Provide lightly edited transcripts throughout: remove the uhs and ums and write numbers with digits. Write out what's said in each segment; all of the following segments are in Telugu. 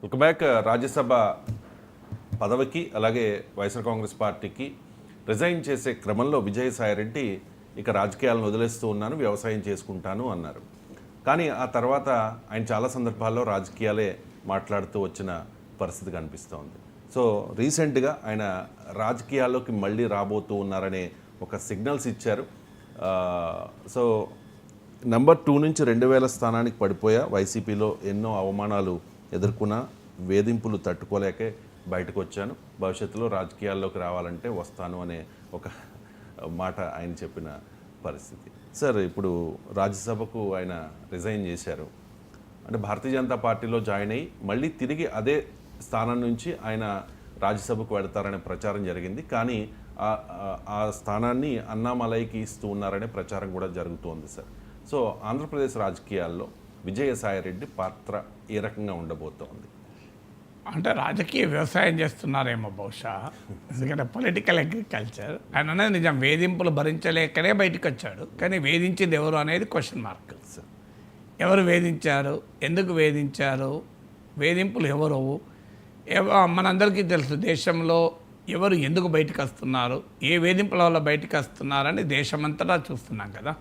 Welcome back. రాజ్యసభ పదవికి అలాగే వైఎస్ఆర్ కాంగ్రెస్ పార్టీకి రిజైన్ చేసే క్రమంలో విజయసాయిరెడ్డి ఇక రాజకీయాలను వదిలేస్తూ ఉన్నాను, వ్యవసాయం చేసుకుంటాను అన్నారు. కానీ ఆ తర్వాత ఆయన చాలా సందర్భాల్లో రాజకీయాలే మాట్లాడుతూ వచ్చిన పరిస్థితి కనిపిస్తోంది. సో రీసెంట్గా ఆయన రాజకీయాల్లోకి మళ్ళీ రాబోతూ ఉన్నారనే ఒక సిగ్నల్స్ ఇచ్చారు. సో నెంబర్ 2 నుంచి 2000 స్థానానికి పడిపోయా. వైసీపీలో ఎన్నో అవమానాలు ఎదుర్కొన్న, వేధింపులు తట్టుకోలేకే బయటకు వచ్చాను, భవిష్యత్తులో రాజకీయాల్లోకి రావాలంటే వస్తాను అనే ఒక మాట ఆయన చెప్పిన పరిస్థితి. సార్, ఇప్పుడు రాజ్యసభకు ఆయన రిజైన్ చేశారు అంటే భారతీయ జనతా పార్టీలో జాయిన్ అయ్యి మళ్ళీ తిరిగి అదే స్థానం నుంచి ఆయన రాజ్యసభకు వెళతారనే ప్రచారం జరిగింది. కానీ ఆ స్థానాన్ని అన్నామలైకి ఇస్తూ ఉన్నారనే ప్రచారం కూడా జరుగుతోంది సార్. సో ఆంధ్రప్రదేశ్ రాజకీయాల్లో విజయసాయిరెడ్డి పాత్ర ఏ రకంగా ఉండబోతోంది? అంటే రాజకీయ వ్యవసాయం చేస్తున్నారేమో బహుశా, ఎందుకంటే పొలిటికల్ అగ్రికల్చర్. ఆయన అనేది నిజం, వేధింపులు భరించలేకనే బయటకు వచ్చాడు. కానీ వేధించింది ఎవరు అనేది క్వశ్చన్ మార్క్. ఎవరు వేధించారు, ఎందుకు వేధించారు, వేధింపులు ఎవరు, మనందరికీ తెలుసు. దేశంలో ఎవరు ఎందుకు బయటకు వస్తున్నారు, ఏ వేధింపుల వల్ల బయటకు వస్తున్నారని దేశమంతటా చూస్తున్నాం కదా.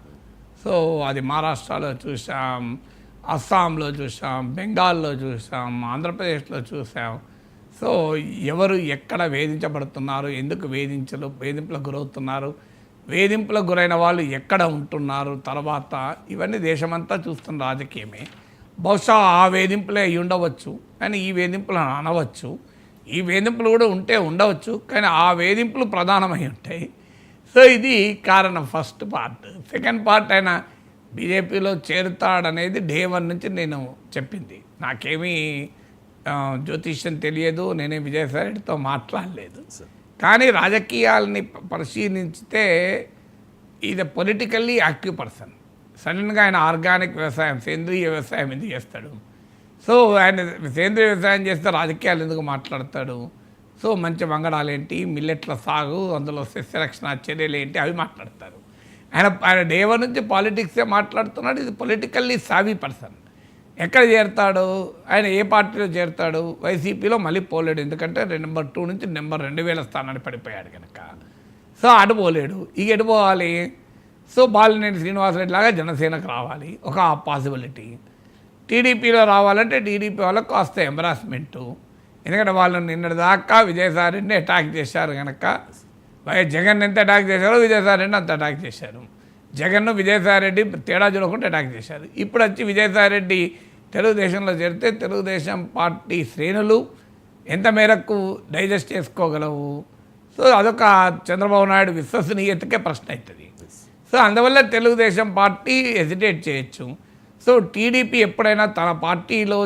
సో అది మహారాష్ట్రలో చూసాం, అస్సాంలో చూసాం, బెంగాల్లో చూసాం, ఆంధ్రప్రదేశ్లో చూసాం. సో ఎవరు ఎక్కడ వేధించబడుతున్నారు, ఎందుకు వేధింపులకు గురవుతున్నారు, వేధింపులకు గురైన వాళ్ళు ఎక్కడ ఉంటున్నారు, తర్వాత ఇవన్నీ దేశమంతా చూస్తున్న రాజకీయమే. బహుశా ఆ వేధింపులే అయి ఉండవచ్చు, కానీ ఈ వేధింపులను అనవచ్చు. ఈ వేధింపులు కూడా ఉండవచ్చు, కానీ ఆ వేధింపులు ప్రధానమై ఉంటాయి. సో ఇది కారణం, ఫస్ట్ పార్ట్. సెకండ్ పార్ట్, ఆయన బీజేపీలో చేరుతాడనేది డే 1 నుంచి నేను చెప్పింది. నాకేమీ జ్యోతిష్యం తెలియదు, నేనే విజయసాయిరెడ్డితో మాట్లాడలేదు. కానీ రాజకీయాలని పరిశీలించితే ఇది పొలిటికల్లీ యాక్టివ్ పర్సన్. సడన్గా ఆయన ఆర్గానిక్ వ్యవసాయం, సేంద్రీయ వ్యవసాయం ఎందుకు చేస్తాడు? సో ఆయన సేంద్రీయ వ్యవసాయం చేస్తే రాజకీయాలు ఎందుకు మాట్లాడతాడు? సో మంచి వంగడాలు ఏంటి, మిల్లెట్ల సాగు, అందులో సస్యరక్షణ చర్యలు ఏంటి, అవి మాట్లాడతారు. ఆయన డే 1 నుంచి పాలిటిక్సే మాట్లాడుతున్నాడు. ఇది పొలిటికల్లీ సావీ పర్సన్. ఎక్కడ చేరుతాడు, ఆయన ఏ పార్టీలో చేరుతాడు? వైసీపీలో మళ్ళీ పోలేడు, ఎందుకంటే నెంబర్ 2 నుంచి నెంబర్ 2000 స్థానాన్ని పడిపోయాడు కనుక. సో అటు పోలేడు. ఇక ఎటు పోవాలి? సో బాలినేని శ్రీనివాసరెడ్డి లాగా జనసేనకు రావాలి, ఒక పాసిబిలిటీ. టీడీపీలో రావాలంటే టీడీపీ వాళ్ళకు కాస్త ఎంబరాస్మెంటు, ఎందుకంటే వాళ్ళు నిన్నటిదాకా విజయసాయిరెడ్డిని అటాక్ చేశారు కనుక. జగన్ ఎంత అటాక్ చేశారో విజయసాయిరెడ్డిని అంత అటాక్ చేశారు. జగన్ను విజయసాయిరెడ్డి తేడా చూడకుండా అటాక్ చేశారు. ఇప్పుడు వచ్చి విజయసాయిరెడ్డి తెలుగుదేశంలో చేరితే తెలుగుదేశం పార్టీ శ్రేణులు ఎంత మేరకు డైజెస్ట్ చేసుకోగలవు? సో అదొక చంద్రబాబు నాయుడు విశ్వసనీయతకే ప్రశ్న అవుతుంది. సో అందువల్ల తెలుగుదేశం పార్టీ హెసిటేట్ చేయొచ్చు. సో టీడీపీ ఎప్పుడైనా తన పార్టీలో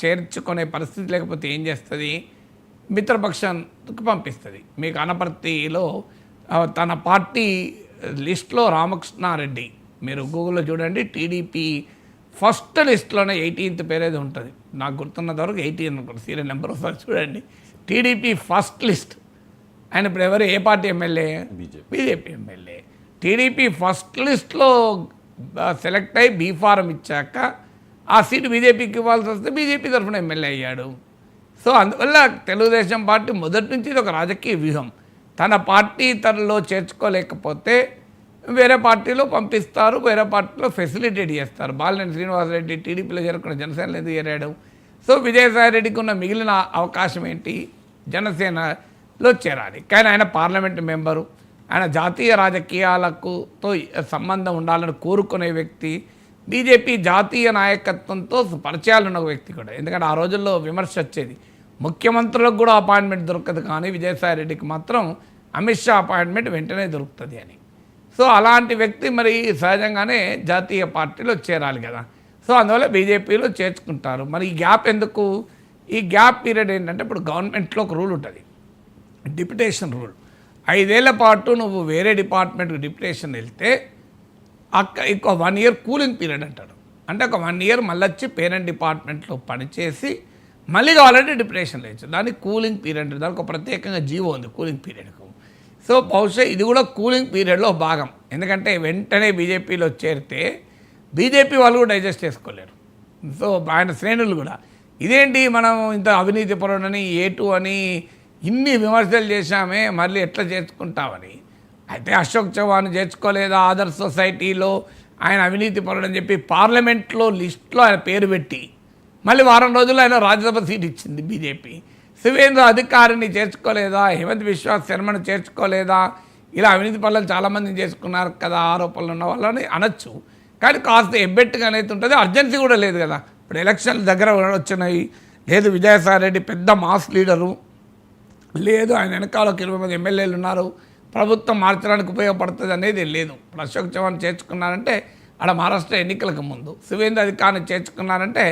చేర్చుకునే పరిస్థితి లేకపోతే ఏం చేస్తుంది? మిత్రపక్షానికి పంపిస్తుంది. మీకు అనపర్తిలో తన పార్టీ లిస్ట్లో రామకృష్ణారెడ్డి, మీరు గూగుల్లో చూడండి, టీడీపీ ఫస్ట్ లిస్ట్లోనే 18th పేరేది ఉంటుంది, నాకు గుర్తున్నంత వరకు 18 అనుకోండి, సీరియల్ నెంబర్ ఒకసారి చూడండి. TDP first list. ఆయన ఇప్పుడు ఎవరు, ఏ party MLA? BJP MLA. TDP first లిస్ట్లో సెలెక్ట్ అయ్యి బీఫారం ఇచ్చాక ఆ సీటు బీజేపీకి ఇవ్వాల్సి వస్తే బీజేపీ తరఫున ఎమ్మెల్యే అయ్యాడు. సో అందువల్ల తెలుగుదేశం పార్టీ మొదటి నుంచి ఇది ఒక రాజకీయ వ్యూహం. తన పార్టీ తనలో చేర్చుకోలేకపోతే వేరే పార్టీలో పంపిస్తారు, వేరే పార్టీలో ఫెసిలిటేట్ చేస్తారు. బాలినేని శ్రీనివాసరెడ్డి టీడీపీలో చేరుకున్న జనసేనలో ఎందుకు చేరాడు? సో విజయసాయిరెడ్డికి ఉన్న మిగిలిన అవకాశం ఏంటి? జనసేనలో చేరాలి. కానీ ఆయన పార్లమెంట్ మెంబరు, ఆయన జాతీయ రాజకీయాలతో సంబంధం ఉండాలని కోరుకునే వ్యక్తి, బీజేపీ జాతీయ నాయకత్వంతో పరిచయాలు ఉన్న వ్యక్తి కూడా. ఎందుకంటే ఆ రోజుల్లో విమర్శ వచ్చేది, ముఖ్యమంత్రులకు కూడా అపాయింట్మెంట్ దొరకదు, కానీ విజయసాయిరెడ్డికి మాత్రం అమిత్ షా అపాయింట్మెంట్ వెంటనే దొరుకుతుంది అని. సో అలాంటి వ్యక్తి మరి సహజంగానే జాతీయ పార్టీలో చేరాలి కదా. సో అందువల్ల బీజేపీలో చేర్చుకుంటారు. మరి ఈ గ్యాప్ ఎందుకు? ఈ గ్యాప్ పీరియడ్ ఏంటంటే, ఇప్పుడు గవర్నమెంట్లో ఒక రూల్ ఉంటుంది, డిప్యుటేషన్ రూల్. 5 ఏళ్ల పాటు నువ్వు వేరే డిపార్ట్మెంట్కి డిప్యుటేషన్ వెళ్తే ఇంకో 1 year కూలింగ్ పీరియడ్ అంటాడు. అంటే ఒక 1 year మళ్ళీ వచ్చి పేరెంట్ డిపార్ట్మెంట్లో పనిచేసి మళ్ళీ కావాలంటే డిప్యుటేషన్ లేచ్చు. దానికి కూలింగ్ పీరియడ్, దానికి ఒక ప్రత్యేకంగా జీవో ఉంది కూలింగ్ పీరియడ్కు. సో బహుశా ఇది కూడా కూలింగ్ పీరియడ్లో భాగం. ఎందుకంటే వెంటనే బీజేపీలో చేరితే బీజేపీ వాళ్ళు కూడా డైజెస్ట్ చేసుకోలేరు. సో ఆయన శ్రేణులు కూడా ఇదేంటి మనం ఇంత అవినీతి పరుడని A2 అని ఇన్ని విమర్శలు చేశామే, మళ్ళీ ఎట్లా చేర్చుకుంటామని. అయితే అశోక్ చవాన్ చేర్చుకోలేదా ఆదర్శ్ సొసైటీలో ఆయన అవినీతి పరుడని చెప్పి పార్లమెంట్లో లిస్టులో ఆయన పేరు పెట్టి మళ్ళీ వారం రోజుల్లో ఆయన రాజ్యసభ సీట్ ఇచ్చింది బీజేపీ. శివేంద్ర అధికారిని చేర్చుకోలేదా, హేమంత్ విశ్వాస్ శర్మను చేర్చుకోలేదా, ఇలా అవినీతి పనులు చాలామంది చేసుకున్నారు కదా ఆరోపణలు ఉన్న వాళ్ళని అనొచ్చు. కానీ కాస్త ఎబ్బెట్టుగా అనేది ఉంటుంది, అర్జెన్సీ కూడా లేదు కదా. ఇప్పుడు ఎలక్షన్లు దగ్గర వచ్చినాయి, లేదు విజయసాయి రెడ్డి పెద్ద మాస్ లీడరు, లేదు ఆయన వెనకాల 20 మంది ఎమ్మెల్యేలు ఉన్నారు, ప్రభుత్వం మార్చడానికి ఉపయోగపడుతుంది అనేది లేదు. ఇప్పుడు అశోక్ చవాన్ చేర్చుకున్నారంటే ఆడ మహారాష్ట్ర ఎన్నికలకు ముందు, శివేంద్ర అధికారిని చేర్చుకున్నారంటే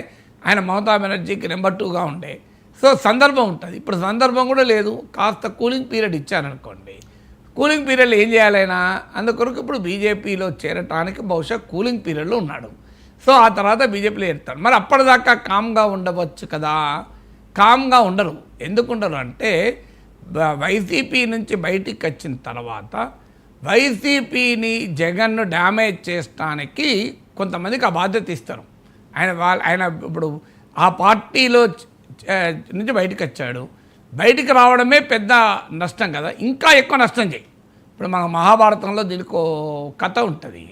ఆయన మమతా బెనర్జీకి నెంబర్ 2గా ఉండే. సో సందర్భం ఉంటుంది. ఇప్పుడు సందర్భం కూడా లేదు, కాస్త కూలింగ్ పీరియడ్ ఇచ్చారనుకోండి. కూలింగ్ పీరియడ్లో ఏం చేయాలైనా అందుకొరకు ఇప్పుడు బీజేపీలో చేరటానికి బహుశా కూలింగ్ పీరియడ్లో ఉన్నాడు. సో ఆ తర్వాత బీజేపీలో చేరుతాడు. మరి అప్పటిదాకా కామ్గా ఉండవచ్చు కదా. కామ్గా ఉండరు. ఎందుకు ఉండరు అంటే వైసీపీ నుంచి బయటికి వచ్చిన తర్వాత వైసీపీని జగన్ను డ్యామేజ్ చేయడానికి కొంతమందికి ఆ బాధ్యత ఇస్తారు. ఆయన ఇప్పుడు ఆ పార్టీలో నుంచి బయటకు వచ్చాడు, బయటికి రావడమే పెద్ద నష్టం కదా, ఇంకా ఎక్కువ నష్టం చేయి. ఇప్పుడు మన మహాభారతంలో దీనికి కథ ఉంటుంది.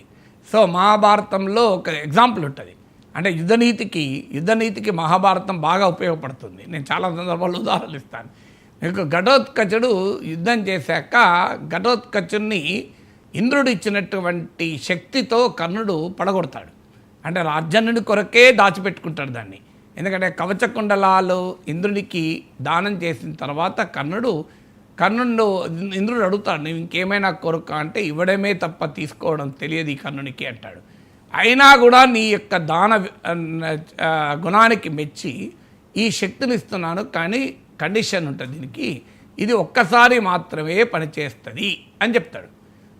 సో మహాభారతంలో ఒక ఎగ్జాంపుల్ ఉంటుంది. అంటే యుద్ధనీతికి మహాభారతం బాగా ఉపయోగపడుతుంది. నేను చాలా సందర్భాల్లో ఉదాహరణలు ఇస్తాను మీకు. ఘటోత్కచుడు యుద్ధం చేశాక ఘటోత్కచుడిని ఇంద్రుడు ఇచ్చినటువంటి శక్తితో కర్ణుడు పడగొడతాడు. అంటే అర్జునుడి కొరకే దాచిపెట్టుకుంటాడు దాన్ని. ఎందుకంటే కవచకుండలాలు ఇంద్రుడికి దానం చేసిన తర్వాత కర్ణుడు ఇంద్రుడు అడుగుతాడు, నువ్వు ఇంకేమైనా కొరక అంటే ఇవ్వడమే తప్ప తీసుకోవడం తెలియదు ఈ కర్ణునికి అంటాడు. అయినా కూడా నీ యొక్క దాన గుణానికి మెచ్చి ఈ శక్తిని ఇస్తున్నాను, కానీ కండిషన్ ఉంటుంది దీనికి, ఇది ఒక్కసారి మాత్రమే పనిచేస్తుంది అని చెప్తాడు.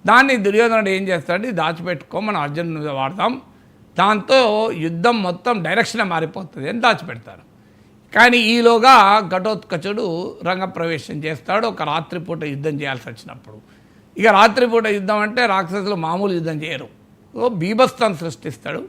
దాన్ని దుర్యోధనుడు ఏం చేస్తాడు, దాచిపెట్టుకో మనం అర్జునుడి మీద వాడదాం, దాంతో యుద్ధం మొత్తం డైరెక్షన్ మారిపోతుంది అని దాచిపెడతారు. కానీ ఈలోగా ఘటోత్కచుడు రంగప్రవేశం చేస్తాడు. ఒక రాత్రిపూట యుద్ధం చేయాల్సి వచ్చినప్పుడు, ఇక రాత్రిపూట యుద్ధం అంటే రాక్షసులు మామూలు యుద్ధం చేయరు, బీభత్సాన్ని సృష్టిస్తాడు.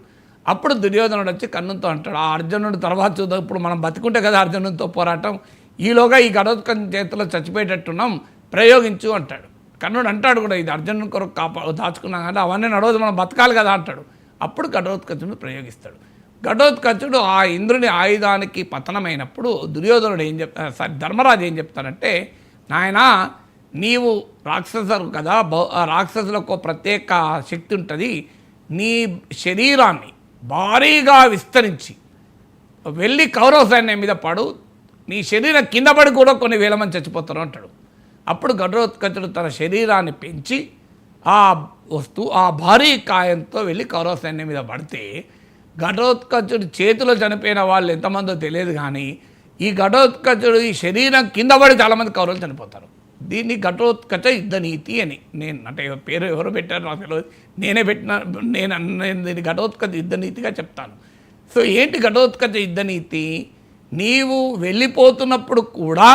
అప్పుడు దుర్యోధనుడు వచ్చి కర్ణునితో అంటాడు, ఆ అర్జునుడు తర్వాత చూద్దాం, ఇప్పుడు మనం బతుకుంటే కదా అర్జునుడితో పోరాటం, ఈలోగా ఈ ఘటోత్కచుని చేతిలో చచ్చిపోయేటట్టున్నాం, ప్రయోగించు అంటాడు. కర్ణుడు అంటాడు కూడా, ఇది అర్జునుడి కొరకు దాచుకున్నాం కదా, అవన్నీ నడవదు, మనం బతకాలి కదా అంటాడు. అప్పుడు ఘటోత్కచుడు ప్రయోగిస్తాడు. ఘటోత్కచుడు ఆ ఇంద్రుని ఆయుధానికి పతనమైనప్పుడు దుర్యోధనుడు ధర్మరాజు ఏం చెప్తారంటే, నాయనా నీవు రాక్షసులు కదా, రాక్షసులకు ప్రత్యేక శక్తి ఉంటుంది, నీ శరీరాన్ని భారీగా విస్తరించి వెళ్ళి కౌరవ సైన్యం మీద పడు, నీ శరీరం కింద పడి కూడా కొన్ని వేల మంది చచ్చిపోతారు అంటాడు. అప్పుడు ఘటోత్కచుడు తన శరీరాన్ని పెంచి ఆ భారీ కాయంతో వెళ్ళి కౌరవ సైన్యం మీద పడితే, ఘటోత్కచుడు చేతిలో చనిపోయిన వాళ్ళు ఎంతమందో తెలియదు, కానీ ఈ ఘటోత్కచుడు ఈ శరీరం కింద పడి చాలామంది కౌరవులు చనిపోతారు. దీన్ని ఘటోత్కచ యుద్ధనీతి అని అంటే పేరు ఎవరు పెట్టారు నాకు తెలియదు, నేనే పెట్టిన, నేను దీన్ని ఘటోత్కచ యుద్ధనీతిగా చెప్తాను. సో ఏంటి ఘటోత్కచ యుద్ధనీతి, నీవు వెళ్ళిపోతున్నప్పుడు కూడా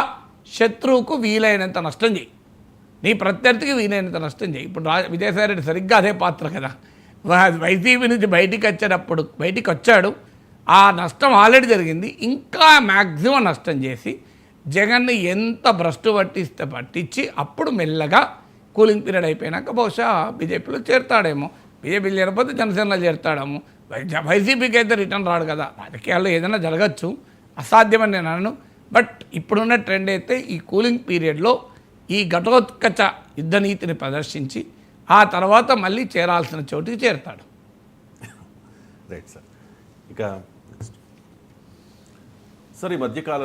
శత్రువుకు వీలైనంత నష్టం చేయి, నీ ప్రత్యర్థికి వీలైనంత నష్టం చేయి. ఇప్పుడు విజయసాయి రెడ్డి సరిగ్గా అదే పాత్ర కదా, వైసీపీ నుంచి బయటికి వచ్చాడు, ఆ నష్టం ఆల్రెడీ జరిగింది, ఇంకా మ్యాక్సిమం నష్టం చేసి జగన్ని ఎంత భ్రష్టు పట్టించి అప్పుడు మెల్లగా కూలింగ్ పీరియడ్ అయిపోయినాక బహుశా బీజేపీలో చేరుతాడేమో, బీజేపీ చేరకపోతే జనసేనలో చేరుతాడేమో. వైసీపీకి అయితే రిటర్న్ రాడు కదా. రాజకీయాల్లో ఏదైనా జరగచ్చు, అసాధ్యమని నేను అనను. బట్ ఇప్పుడున్న ట్రెండ్ అయితే ఈ కూలింగ్ పీరియడ్లో ఈ ఘటోత్కచ యుద్ధనీతిని ప్రదర్శించి ఆ తర్వాత మళ్ళీ చేరాల్సిన చోటుకి చేరుతాడు. Right sir. ఇక సార్ ఈ మధ్యకాలం